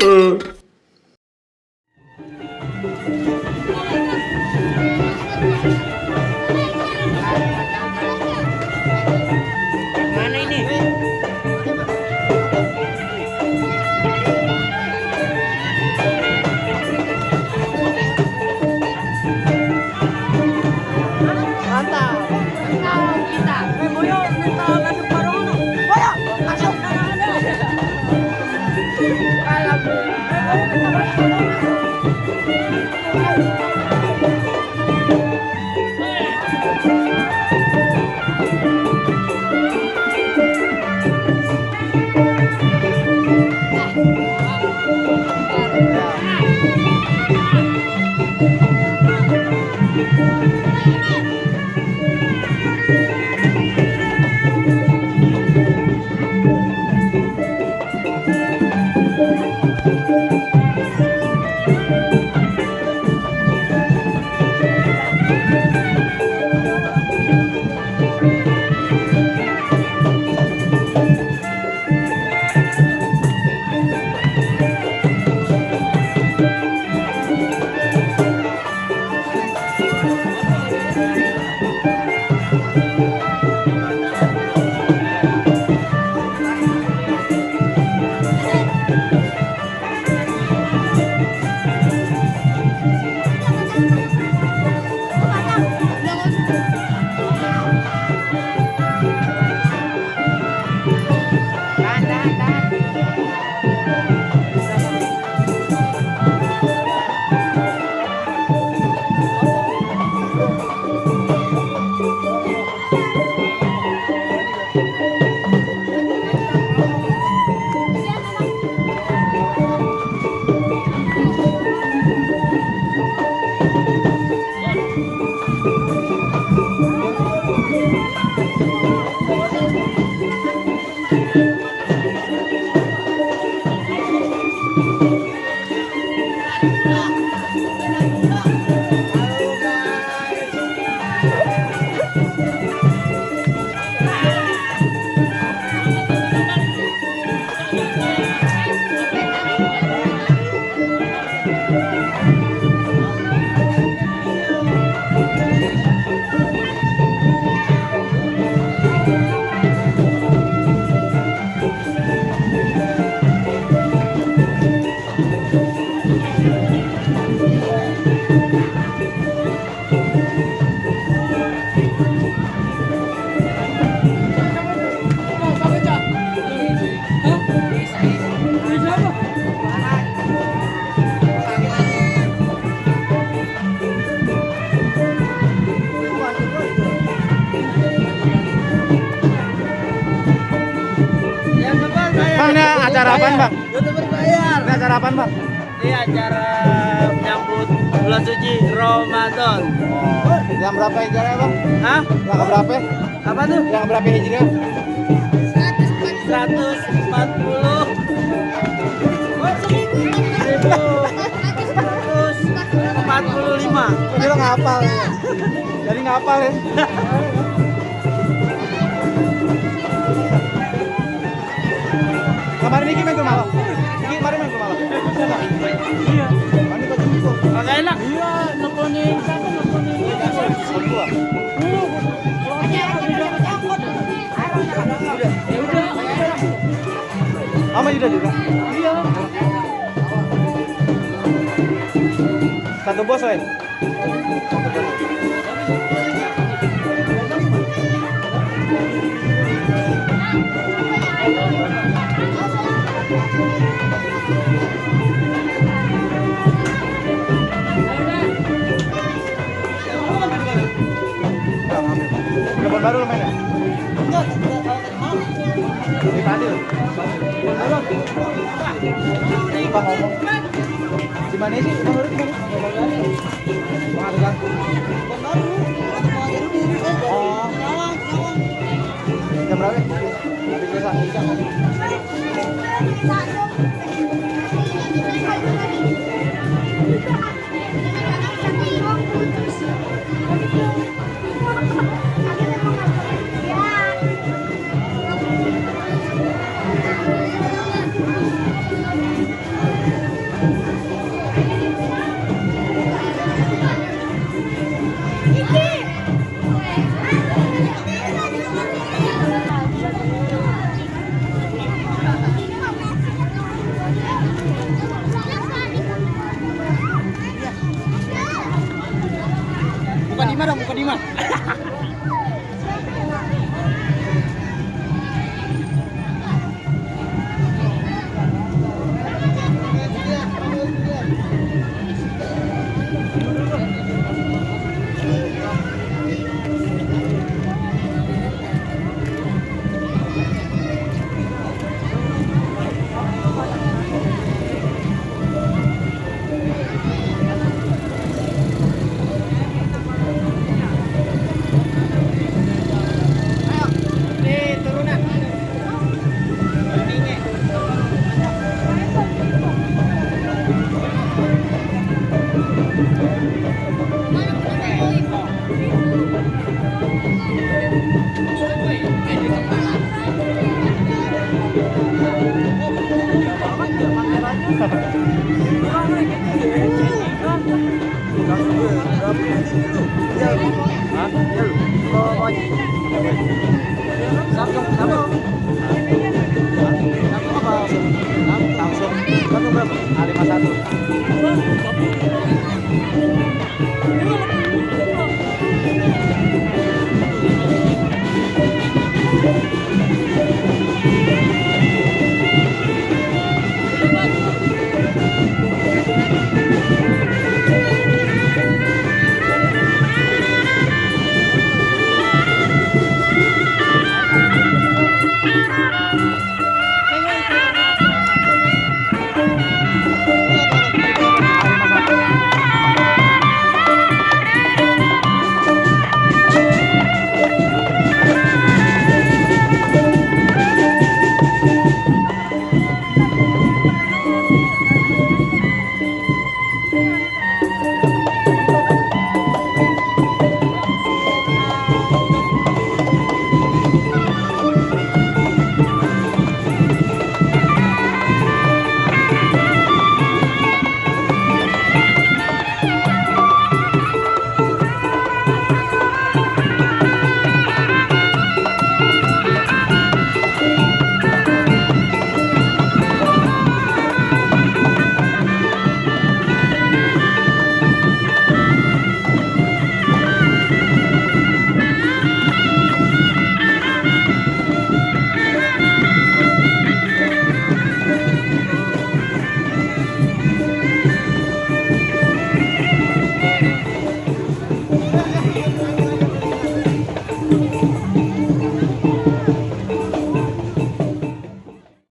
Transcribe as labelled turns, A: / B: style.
A: Mana ini? Mantap. Kita. Boyo minta masuk paruh. Boyo masuk.
B: Bang, ini acara apaan, Bang?
A: YouTuber bayar.
B: Ini acara apaan, Bang?
A: Ini acara menyambut bulan suci Ramadan.
B: Oh, yang berapa hijriah, Bang?
A: Hah?
B: Yang berapa?
A: Apa tuh?
B: Yang berapa hijriah?
A: 140. 145.
B: Jadi lo ngapal ya? Jadi ngapal ya? Kemarin ini main ke malam. Ini kemarin main ke malam.
A: Iya.
B: Kami ke Jumbo.
A: Agak enak. Iya, neponin siapa neponin?
B: Berdua.
A: Ya udah.
B: Sama Yuda juga.
A: Iya.
B: Satu bos, Wen. Telepon baru lo main ya? Di tadi lo. Halo. Lupa ngomong. Di mana sih? Rumah baru di mana? Pengaruhan. Oh. Jam berapa? Habis selesai. Hah? Samsung apa? Samsung apa? Samsung berapa? A51.